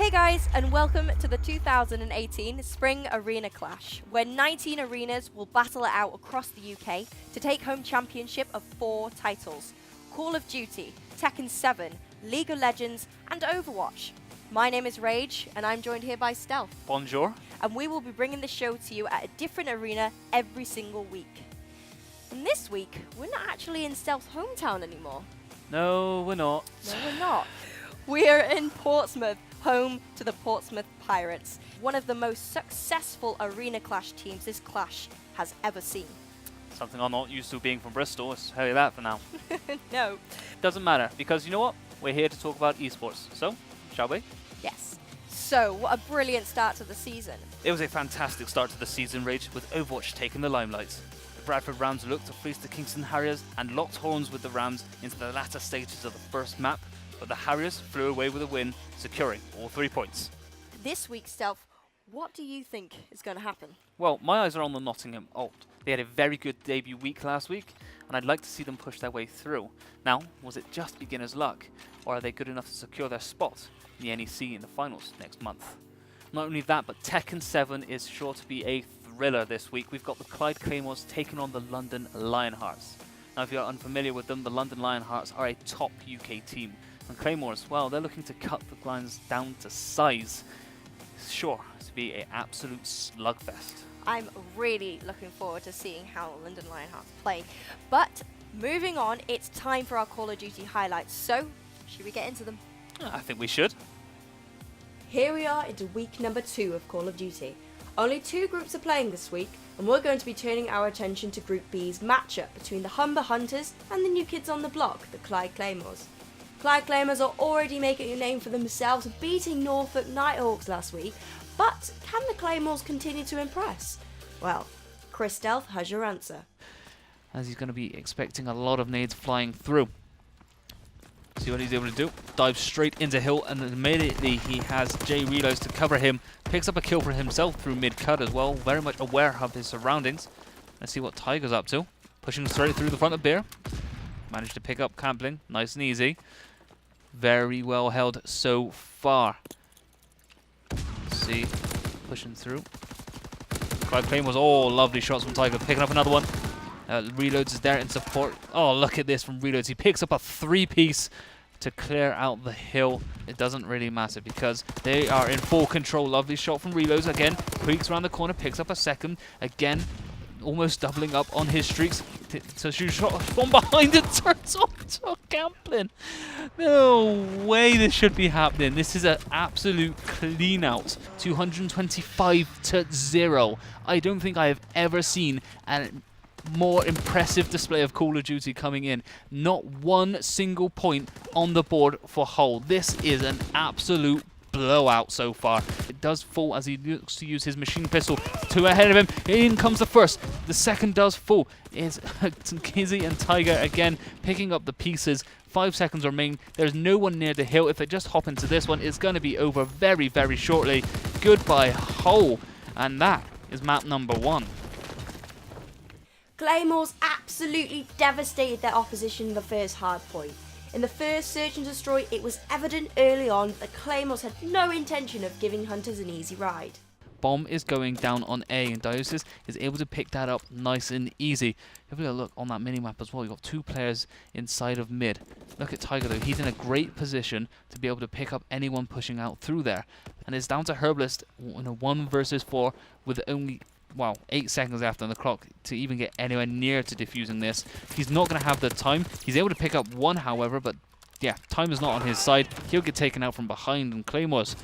Hey guys, and welcome to the 2018 Spring Arena Clash, where 19 arenas will battle it out across the UK to take home championship of 4 titles: Call of Duty, Tekken 7, League of Legends, and Overwatch. My name is Rage, and I'm joined here by Stealth. Bonjour. And we will be bringing the show to you at a different arena every single week. And this week, we're not actually in Stealth's hometown anymore. No, we're not. No, we're not. We're in Portsmouth, home to the Portsmouth Pirates, one of the most successful arena clash teams this clash has ever seen. Something I'm not used to being from Bristol, let's tell you that for now. No. Doesn't matter, because you know what? We're here to talk about esports. So, shall we? Yes. So, what a brilliant start to the season. It was a fantastic start to the season, Rage, with Overwatch taking the limelight. The Bradford Rams looked to fleece the Kingston Harriers and locked horns with the Rams into the latter stages of the first map, but the Harriers flew away with a win, securing all 3 points. This week, Stealth, what do you think is going to happen? Well, my eyes are on the Nottingham Alt. They had a very good debut week last week, and I'd like to see them push their way through. Now, was it just beginner's luck, or are they good enough to secure their spot in the NEC in the finals next month? Not only that, but Tekken 7 is sure to be a thriller this week. We've got the Clyde Claymores taking on the London Lionhearts. Now, if you're unfamiliar with them, the London Lionhearts are a top UK team. And Claymores, well, they're looking to cut the lines down to size. Sure to be an absolute slugfest. I'm really looking forward to seeing how London Lionhearts play. But moving on, it's time for our Call of Duty highlights. So, should we get into them? I think we should. Here we are into week number 2 of Call of Duty. Only 2 groups are playing this week, and we're going to be turning our attention to Group B's matchup between the Humber Hunters and the new kids on the block, the Clyde Claymores. Clyde Claymores are already making a name for themselves, beating Norfolk Nighthawks last week, but can the Claymores continue to impress? Well, Chris Stealth has your answer. As he's going to be expecting a lot of nades flying through. See what he's able to do. Dives straight into Hill, and immediately he has J reloads to cover him. Picks up a kill for himself through mid-cut as well. Very much aware of his surroundings. Let's see what Tiger's up to. Pushing straight through the front of Beer. Managed to pick up Campling. Nice and easy. Very well held so far. See, pushing through. Clyde Claymores, oh, lovely shots from Tiger. Picking up another one. Reloads is there in support. Oh, look at this from Reloads. He picks up a 3-piece to clear out the hill. It doesn't really matter because they are in full control. Lovely shot from Reloads again. Creaks around the corner, picks up a second. Again, almost doubling up on his streaks. So shoot shot from behind and turns off to Camplin. No way this should be happening. This is an absolute clean out. 225-0. I don't think I have ever seen a more impressive display of Call of Duty coming in. Not one single point on the board for Hull. This is an absolute blowout so far. It does fall as he looks to use his machine pistol. 2 ahead of him. In comes the first. The second does fall. It's Kizzy and Tiger again picking up the pieces. 5 seconds remain. There's no one near the hill. If they just hop into this one, it's going to be over very, very shortly. Goodbye, Hull. And that is map number 1. Claymores absolutely devastated their opposition in the first hard point. In the first search and destroy, it was evident early on that Claymores had no intention of giving Hunters an easy ride. Bomb is going down on A, and Diosis is able to pick that up nice and easy. Have a look on that mini-map as well. You've got 2 players inside of mid. Look at Tiger though. He's in a great position to be able to pick up anyone pushing out through there. And it's down to Herbalist in a 1 versus 4 with only 8 seconds after on the clock to even get anywhere near to defusing this. He's not going to have the time. He's able to pick up 1, however, but yeah, time is not on his side. He'll get taken out from behind, and Claymores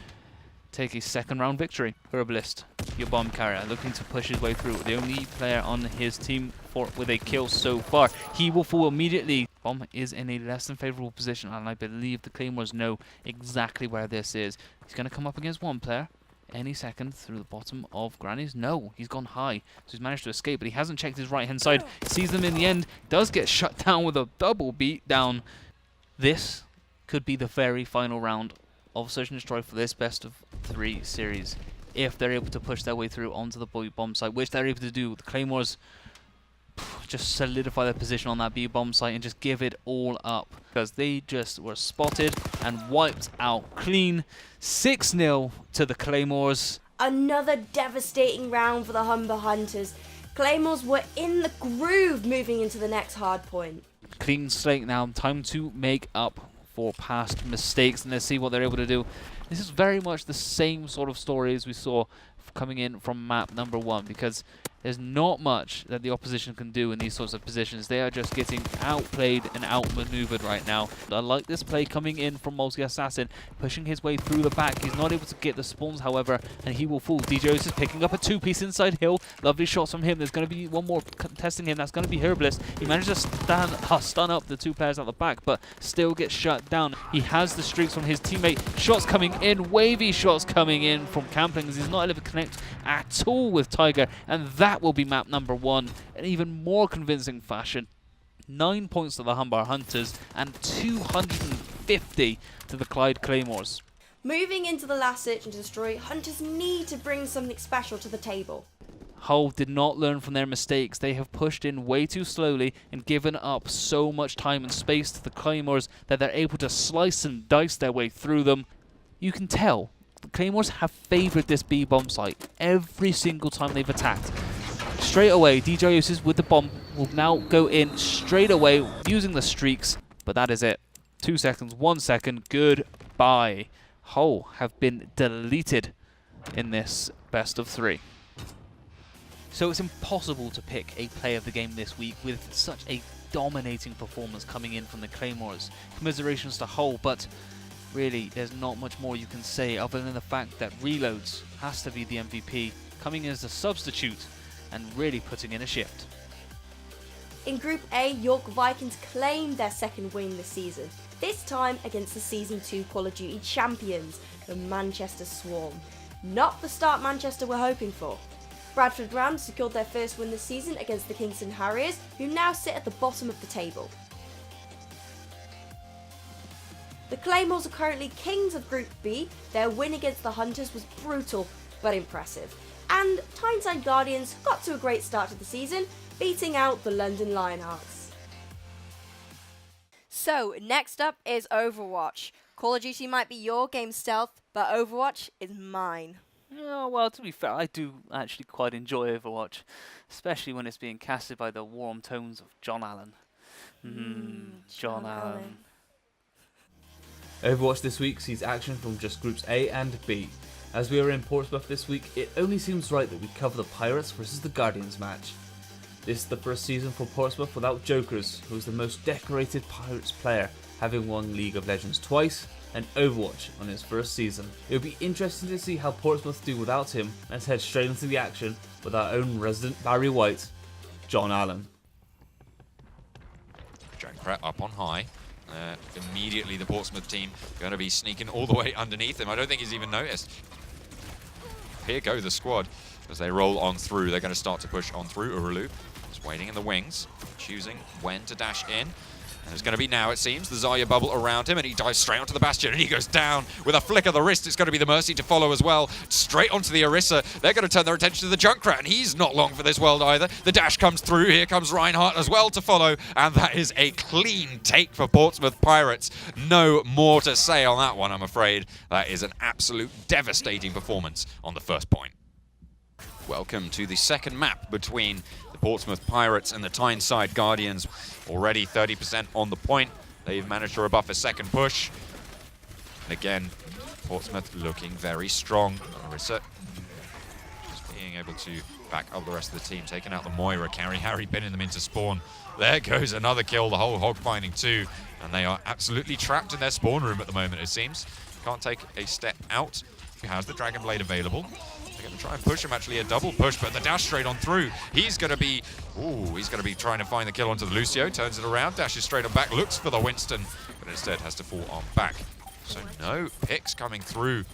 take a 2nd round victory. Herbalist, your bomb carrier, looking to push his way through. The only player on his team with a kill so far. He will fall immediately. Bomb is in a less than favourable position, and I believe the Claymores know exactly where this is. He's going to come up against 1 player any second through the bottom of Granny's. No, he's gone high, so he's managed to escape, but he hasn't checked his right hand side. Sees them in the end, does get shut down with a double beat down. This could be the very final round of Search and Destroy for this best of 3 series, if they're able to push their way through onto the bomb site, which they're able to do. The Claymores just solidify their position on that B-bomb site and just give it all up, because they just were spotted and wiped out clean. 6-0 to the Claymores. Another devastating round for the Humber Hunters. Claymores were in the groove moving into the next hard point. Clean slate now, time to make up for past mistakes, and let's see what they're able to do. This is very much the same sort of story as we saw coming in from map number 1, because there's not much that the opposition can do in these sorts of positions. They are just getting outplayed and outmaneuvered right now. I like this play coming in from Multi Assassin, pushing his way through the back. He's not able to get the spawns, however, and he will fall. DJs is picking up a 2-piece inside hill. Lovely shots from him. There's going to be one more contesting him. That's going to be Herbalist. He managed to stun up the 2 players at the back, but still gets shut down. He has the streaks from his teammate. Shots coming in. Wavy shots coming in from Camplings. He's not able to connect at all with Tiger, and that will be map number 1 in even more convincing fashion. 9 points to the Humber Hunters and 250 to the Clyde Claymores. Moving into the last search and destroy, Hunters need to bring something special to the table. Hull did not learn from their mistakes. They have pushed in way too slowly and given up so much time and space to the Claymores that they're able to slice and dice their way through them. You can tell the Claymores have favoured this B-bomb site every single time they've attacked. Straight away, DJ Usis with the bomb will now go in straight away using the streaks, but that is it. 2 seconds, 1 second, goodbye. Hull have been deleted in this best of 3. So it's impossible to pick a play of the game this week with such a dominating performance coming in from the Claymores. Commiserations to Hull, but really there's not much more you can say other than the fact that Reloads has to be the MVP, coming in as a substitute and really putting in a shift. In Group A, York Vikings claimed their second win this season, this time against the Season 2 Call of Duty champions, the Manchester Swarm. Not the start Manchester were hoping for. Bradford Rams secured their first win this season against the Kingston Harriers, who now sit at the bottom of the table. The Claymores are currently kings of Group B. Their win against the Hunters was brutal but impressive. And Tyneside Guardians got to a great start to the season, beating out the London Lionhearts. So, next up is Overwatch. Call of Duty might be your game stealth, but Overwatch is mine. Oh, well, to be fair, I do actually quite enjoy Overwatch, especially when it's being casted by the warm tones of John Allen. John Allen. Overwatch this week sees action from just Groups A and B. As we are in Portsmouth this week, it only seems right that we cover the Pirates versus the Guardians match. This is the first season for Portsmouth without Jokers, who is the most decorated Pirates player, having won League of Legends twice and Overwatch on his first season. It will be interesting to see how Portsmouth do without him. Let's head straight into the action with our own resident Barry White, John Allen. Junkrat up on high. Immediately the Portsmouth team going to be sneaking all the way underneath him. I don't think he's even noticed. Here go the squad as they roll on through. They're going to start to push on through. Urulu is waiting in the wings, choosing when to dash in. And it's going to be now, it seems. The Zarya bubble around him, and he dives straight onto the Bastion, and he goes down with a flick of the wrist. It's going to be the Mercy to follow as well. Straight onto the Orisa. They're going to turn their attention to the Junkrat, and he's not long for this world either. The dash comes through. Here comes Reinhardt as well to follow, and that is a clean take for Portsmouth Pirates. No more to say on that one, I'm afraid. That is an absolute devastating performance on the first point. Welcome to the second map between the Portsmouth Pirates and the Tyneside Guardians. Already 30% on the point. They've managed to rebuff a second push. And again, Portsmouth looking very strong. Orisa just being able to back up the rest of the team, taking out the Moira carry. Harry pinning them into spawn. There goes another kill, the whole hog finding two. And they are absolutely trapped in their spawn room at the moment, it seems. Can't take a step out. He has the Dragon Blade available. They're going to try and push him, actually a double push, but the dash straight on through. He's going to be trying to find the kill onto the Lucio, turns it around, dashes straight on back, looks for the Winston, but instead has to fall on back. So no picks coming through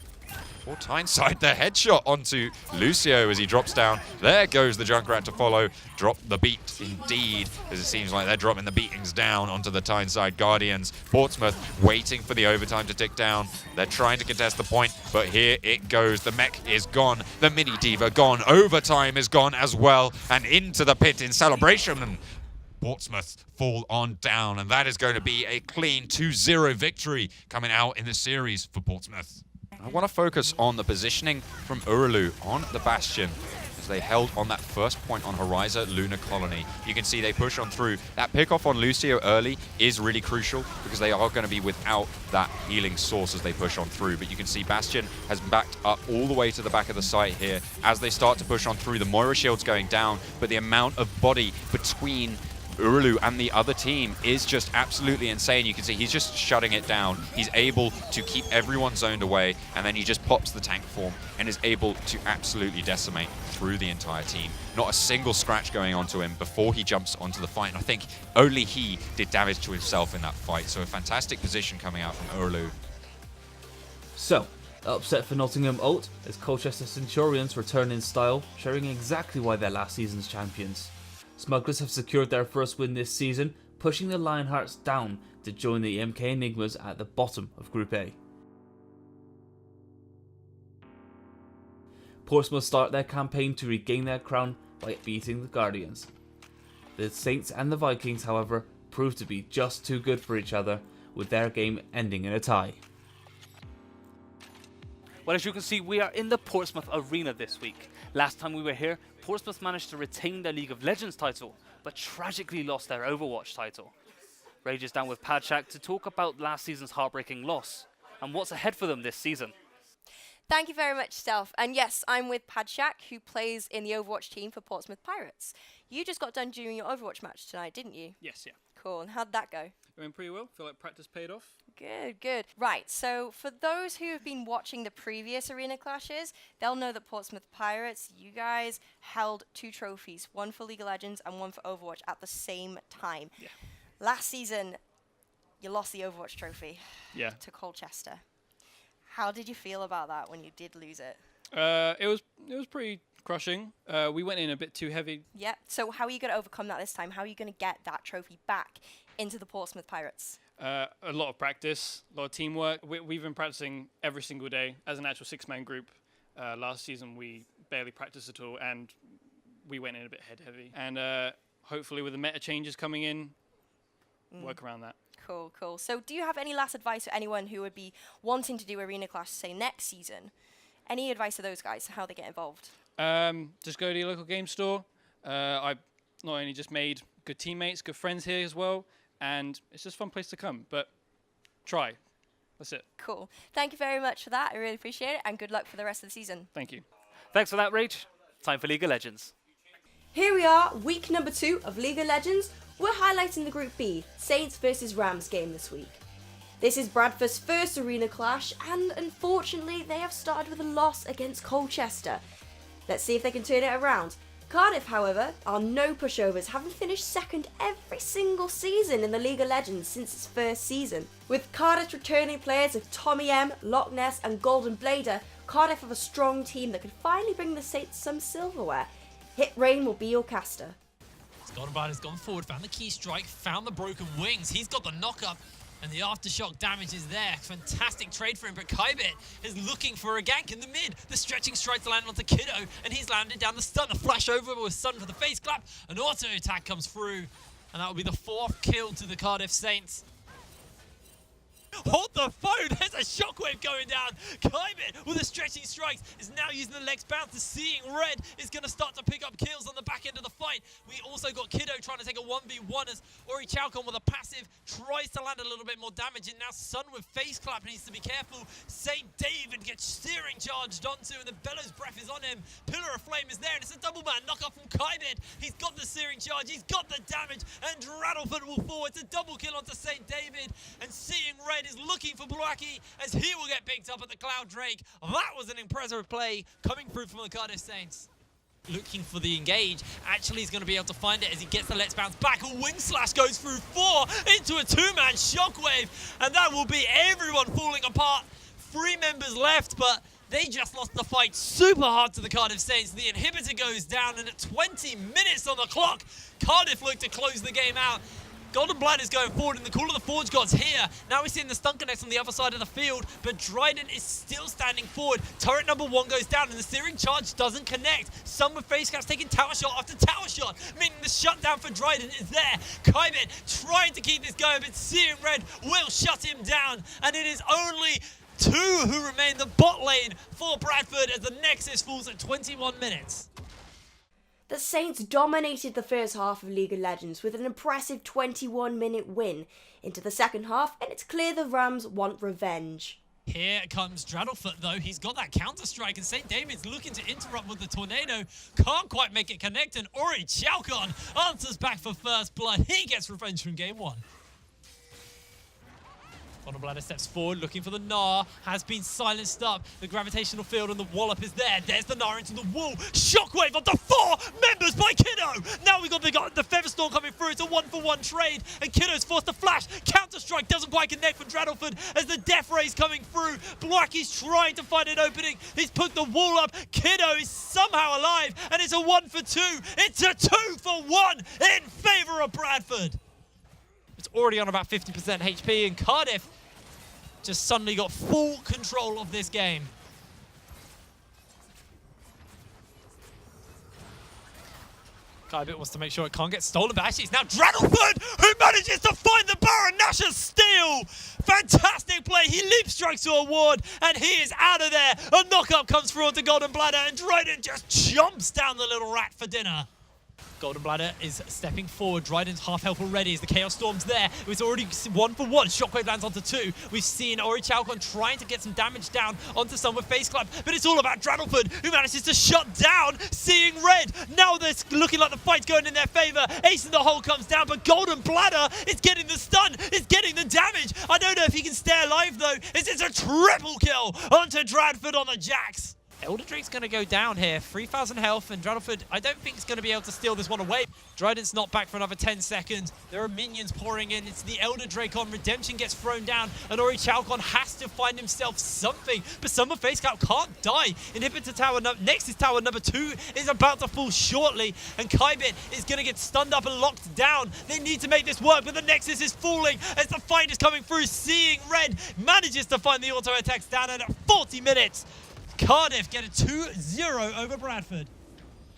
For Tyneside, the headshot onto Lucio as he drops down. There goes the Junkrat to follow. Drop the beat indeed, as it seems like they're dropping the beatings down onto the Tyneside Guardians. Portsmouth waiting for the overtime to tick down. They're trying to contest the point, but here it goes. The mech is gone. The Mini Diva gone. Overtime is gone as well. And into the pit in celebration. Portsmouth fall on down, and that is going to be a clean 2-0 victory coming out in the series for Portsmouth. I want to focus on the positioning from Urulu on the Bastion as they held on that first point on Horizon Lunar Colony. You can see they push on through. That pickoff on Lucio early is really crucial because they are going to be without that healing source as they push on through. But you can see Bastion has backed up all the way to the back of the site here as they start to push on through. The Moira shield's going down, but the amount of body between Urulu and the other team is just absolutely insane. You can see he's just shutting it down. He's able to keep everyone zoned away, and then he just pops the tank form and is able to absolutely decimate through the entire team. Not a single scratch going onto him before he jumps onto the fight, and I think only he did damage to himself in that fight. So a fantastic position coming out from Urulu. So, upset for Nottingham ult as Colchester Centurions return in style, showing exactly why they're last season's champions. Smugglers have secured their first win this season, pushing the Lionhearts down to join the MK Enigmas at the bottom of Group A. Portsmouth start their campaign to regain their crown by beating the Guardians. The Saints and the Vikings, however, proved to be just too good for each other, with their game ending in a tie. Well, as you can see, we are in the Portsmouth Arena this week. Last time we were here, Portsmouth managed to retain their League of Legends title, but tragically lost their Overwatch title. Rage is down with Catchup to talk about last season's heartbreaking loss and what's ahead for them this season. Thank you very much, Stealth. And yes, I'm with Padshak, who plays in the Overwatch team for Portsmouth Pirates. You just got done doing your Overwatch match tonight, didn't you? Yes, yeah. Cool. And how'd that go? I went pretty well. Feel like practice paid off. Good, good. Right, so for those who have been watching the previous arena clashes, they'll know that Portsmouth Pirates, you guys held 2 trophies, one for League of Legends and one for Overwatch at the same time. Yeah. Last season, you lost the Overwatch trophy to Colchester. How did you feel about that when you did lose it? It was pretty crushing. We went in a bit too heavy. Yeah, so how are you going to overcome that this time? How are you going to get that trophy back into the Portsmouth Pirates? A lot of practice, a lot of teamwork. We've been practicing every single day as an actual 6-man group. Last season we barely practiced at all, and we went in a bit head-heavy. And hopefully with the meta changes coming in, work around that. Cool, cool. So do you have any last advice for anyone who would be wanting to do Arena Clash, say, next season? Any advice to those guys, how they get involved? Just go to your local game store. I not only just made good teammates, good friends here as well, and it's just a fun place to come. But try. That's it. Cool. Thank you very much for that. I really appreciate it, and good luck for the rest of the season. Thank you. Thanks for that, Rach. Time for League of Legends. Here we are, week number 2 of League of Legends. We're highlighting the Group B, Saints versus Rams game this week. This is Bradford's first arena clash, and unfortunately they have started with a loss against Colchester. Let's see if they can turn it around. Cardiff, however, are no pushovers, having finished second every single season in the League of Legends since its first season. With Cardiff's returning players of Tommy M, Loch Ness and Golden Blader, Cardiff have a strong team that could finally bring the Saints some silverware. Hit Rain will be your caster. Golden Blader's gone forward, found the key strike, found the broken wings. He's got the knock-up, and the aftershock damage is there. Fantastic trade for him, but Kybit is looking for a gank in the mid. The stretching strike to land onto Kiddo, and he's landed down the stun. A flash over with stun for the face clap. An auto attack comes through, and that will be the 4th kill to the Cardiff Saints. Hold the phone, there's a shockwave going down. Kybit with the stretching strikes is now using the legs bounce. The Seeing Red is going to start to pick up kills on the back end of the fight. We also got Kiddo trying to take a 1v1 as Ori Chalcon with a passive tries to land a little bit more damage. And now Sun with face clap needs to be careful. St. David gets steering charged onto, and the Bellows Breath is on him. Pillar of Flame is there, and it's a double man knock off from Kybit. He's got the searing charge, he's got the damage, and Rattleford will fall. It's a double kill onto St. David, and Seeing Red is looking for Bluaki as he will get picked up at the Cloud Drake. That was an impressive play coming through from the Cardiff Saints. Looking for the engage. Actually, he's going to be able to find it as he gets the Let's Bounce back. A Wing Slash goes through 4 into a 2-man Shockwave, and that will be everyone falling apart. 3 members left, but They just lost the fight super hard to the Cardiff Saints. The inhibitor goes down, and at 20 minutes on the clock, Cardiff look to close the game out. Golden Bladder is going forward in the Call of the Forge Gods here. Now we're seeing the stun connects on the other side of the field, but Dryden is still standing forward. Turret number 1 goes down, and the Searing Charge doesn't connect. Some with face caps taking tower shot after tower shot, meaning the shutdown for Dryden is there. Kybit trying to keep this going, but Seeing Red will shut him down, and it is only 2 who remain the bot lane for Bradford as the Nexus falls at 21 minutes. The Saints dominated the first half of League of Legends with an impressive 21-minute win into the second half, and it's clear the Rams want revenge. Here comes Draddlefoot though, he's got that counter strike, and St. Damian's looking to interrupt with the tornado, can't quite make it connect, and Ori Chalcon answers back for first blood. He gets revenge from game 1. Golden Bladder steps forward, looking for the Gnar, has been silenced up. The gravitational field and the wallop is there. There's the Gnar into the wall. Shockwave onto 4 members by Kiddo. Now we've got the Featherstorm coming through. It's a 1-for-1 trade, and Kiddo's forced to flash. Counter-strike doesn't quite connect for Draddleford as the Death Ray's coming through. Blacky's trying to find an opening. He's put the wall up. Kiddo is somehow alive, and it's a 1-for-2. It's a 2-for-1 in favour of Bradford. It's already on about 50% HP, and Cardiff just suddenly got full control of this game. Kybit wants to make sure it can't get stolen, but actually it's now Draddleford who manages to find the Baron Nashor's steal. Fantastic play. He leap strikes to a ward, and he is out of there. A knock-up comes through onto Golden Bladder, and Dryden just jumps down the little rat for dinner. Golden Bladder is stepping forward. Dryden's half health already as the Chaos Storm's there. It's already 1-for-1. Shockwave lands onto 2. We've seen Ori Chalcon trying to get some damage down onto some with Face Club, but it's all about Draddleford, who manages to shut down Seeing Red. Now they're looking like the fight's going in their favour. Ace in the hole comes down, but Golden Bladder is getting the stun, is getting the damage. I don't know if he can stay alive though. It's a triple kill onto Dradford on the Jax. Elder Drake's going to go down here, 3,000 health, and Draddleford, I don't think is going to be able to steal this one away. Dryden's not back for another 10 seconds. There are minions pouring in. It's the Elder Drake on. Redemption gets thrown down, and Ori Chalcon has to find himself something. But Summer Face Cap can't die. Inhibitor Tower, Nexus Tower number 2 is about to fall shortly, and Kybit is going to get stunned up and locked down. They need to make this work, but the Nexus is falling as the fight is coming through. Seeing Red manages to find the auto attacks down, and at 40 minutes, Cardiff get a 2-0 over Bradford.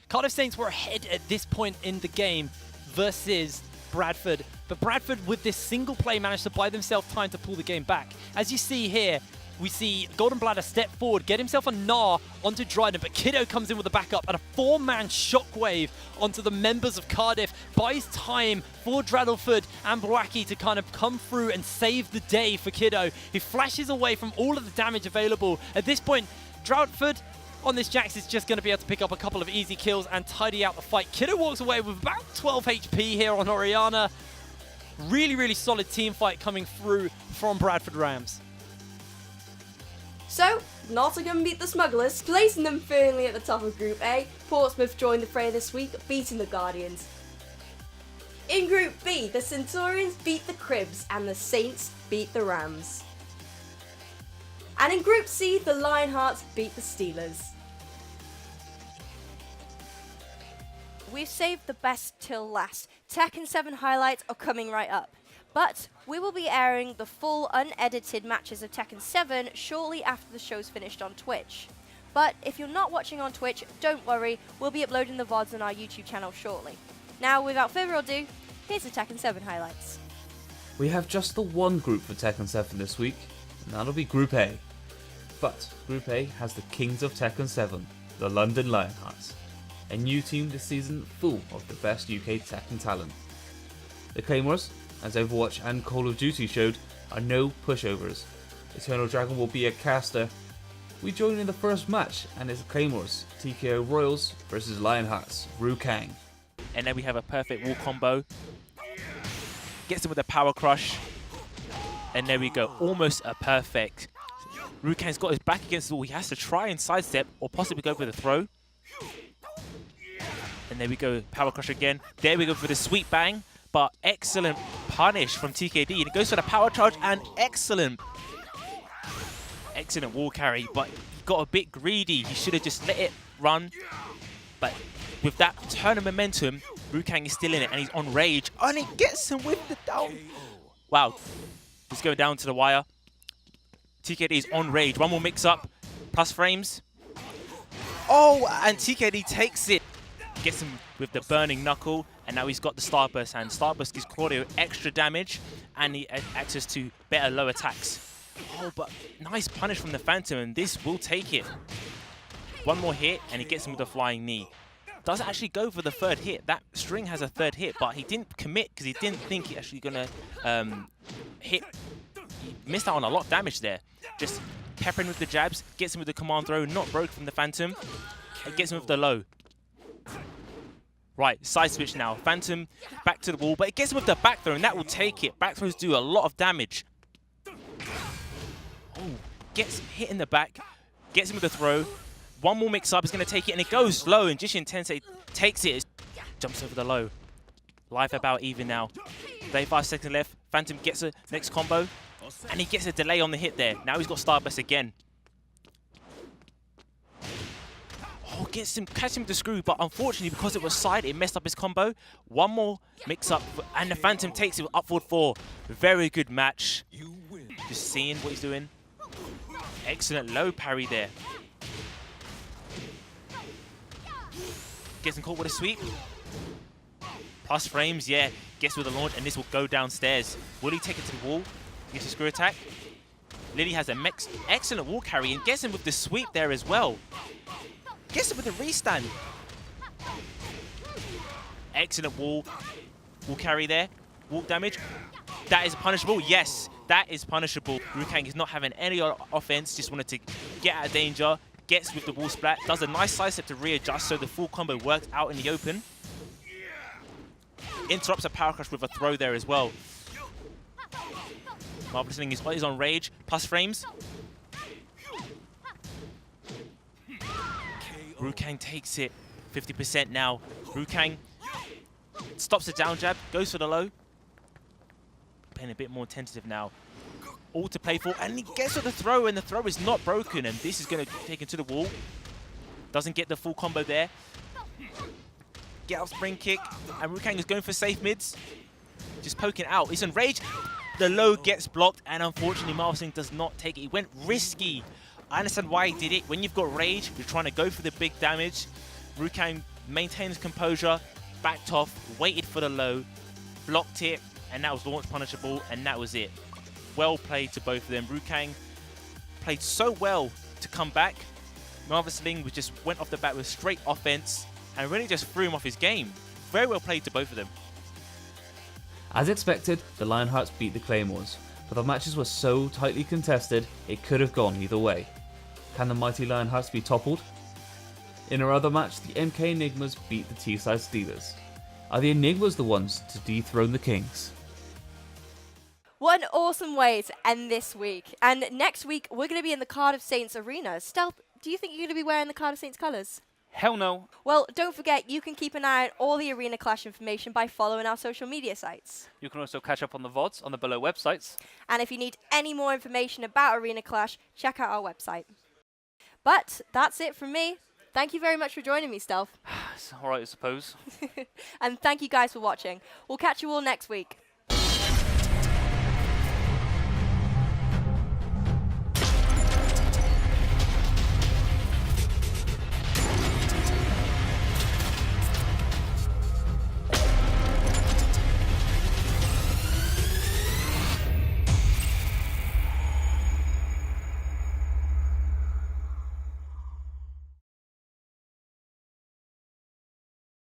Cardiff Saints were ahead at this point in the game versus Bradford, but Bradford with this single play managed to buy themselves time to pull the game back. As you see here, we see Golden Bladder step forward, get himself a Gnar onto Dryden, but Kiddo comes in with a backup and a 4-man shockwave onto the members of Cardiff. Buys time for Draddleford and Blacky to kind of come through and save the day for Kiddo, who flashes away from all of the damage available. At this point, Draddleford on this Jax is just going to be able to pick up a couple of easy kills and tidy out the fight. Kiddo walks away with about 12 HP here on Oriana. Really, really solid team fight coming through from Bradford Rams. So, Nottingham beat the Smugglers, placing them firmly at the top of Group A. Portsmouth joined the fray this week, beating the Guardians. In Group B, the Centurions beat the Cribs and the Saints beat the Rams. And in Group C, the Lionhearts beat the Steelers. We've saved the best till last. Tekken 7 highlights are coming right up. But we will be airing the full unedited matches of Tekken 7 shortly after the show's finished on Twitch. But if you're not watching on Twitch, don't worry, we'll be uploading the VODs on our YouTube channel shortly. Now, without further ado, here's the Tekken 7 highlights. We have just the one group for Tekken 7 this week, and that'll be Group A. But Group A has the kings of Tekken 7, the London Lionhearts, a new team this season full of the best UK Tekken talent. The Claymores, as Overwatch and Call of Duty showed, are no pushovers. Eternal Dragon will be a caster. We join in the first match, and it's Claymores, TKO Royals versus Lionhearts, Ru Kang. And then we have a perfect wall combo. Gets him with a power crush. And there we go, almost a perfect. Ru Kang's got his back against the wall. He has to try and sidestep or possibly go for the throw. And there we go, power crush again. There we go for the sweet bang. But excellent punish from TKD. And it goes for the power charge and excellent wall carry. But got a bit greedy. He should have just let it run. But with that turn of momentum, Rukang is still in it, and he's on rage. And he gets him with the down. Wow. He's going down to the wire. TKD is on rage. One more mix-up. Plus frames. Oh, and TKD takes it. Gets him with the burning knuckle, and now he's got the Starburst, and Starburst gives Claudio extra damage, and he access to better low attacks. Oh, but nice punish from the Phantom, and this will take it. One more hit, and he gets him with a flying knee. Doesn't actually go for the third hit. That string has a third hit, but he didn't commit because he didn't think he actually gonna hit. He missed out on a lot of damage there. Just peppering with the jabs, gets him with the command throw, not broke from the Phantom, and gets him with the low. Right, side switch now. Phantom back to the wall, but it gets him with the back throw, and that will take it. Back throws do a lot of damage. Oh, gets hit in the back, gets him with the throw. One more mix-up is going to take it, and it goes low, and Jishin Tensei takes it. Jumps over the low. Life about even now. 35 seconds left. Phantom gets a next combo, and he gets a delay on the hit there. Now he's got Starburst again. Oh, catches him with the screw, but unfortunately, because it was side, it messed up his combo. One more mix-up, and the Phantom takes it up forward 4. Very good match. Just seeing what he's doing. Excellent low parry there. Gets him caught with a sweep. Plus frames, yeah. Gets with a launch, and this will go downstairs. Will he take it to the wall? Gets a screw attack. Lily has an excellent wall carry, and gets him with the sweep there as well. Gets him with the restand. Excellent wall carry there. Wall damage. That is punishable. Yes, that is punishable. Rukang is not having any offense. Just wanted to get out of danger. Gets with the wall splat. Does a nice side step to readjust so the full combo works out in the open. Interrupts a power crush with a throw there as well. Marvelous thing is on rage. Plus frames. Rukang takes it. 50% now. Rukang stops the down jab. Goes for the low. Playing a bit more tentative now. All to play for. And he gets to the throw. And the throw is not broken. And this is going to take him to the wall. Doesn't get the full combo there. Get out spring kick. And Rukang is going for safe mids. Just poking out. He's on rage. The low gets blocked. And unfortunately, Marvel Singh does not take it. He went risky. I understand why he did it. When you've got rage, you're trying to go for the big damage. Rukang maintains composure, backed off, waited for the low, blocked it, and that was launch punishable, and that was it. Well played to both of them. Rukang played so well to come back. Marvel Sling just went off the bat with straight offense and really just threw him off his game. Very well played to both of them. As expected, the Lionhearts beat the Claymores, but the matches were so tightly contested, it could have gone either way. Can the mighty Lionhearts be toppled? In our other match, the MK Enigmas beat the Teesside Steelers. Are the Enigmas the ones to dethrone the Kings? What an awesome way to end this week. And next week, we're going to be in the Cardiff Saints arena. Stealth, do you think you're going to be wearing the Cardiff Saints colours? Hell no. Well, don't forget, you can keep an eye on all the Arena Clash information by following our social media sites. You can also catch up on the VODs on the below websites. And if you need any more information about Arena Clash, check out our website. But that's it from me. Thank you very much for joining me, Stealth. It's alright, I suppose. And thank you guys for watching. We'll catch you all next week.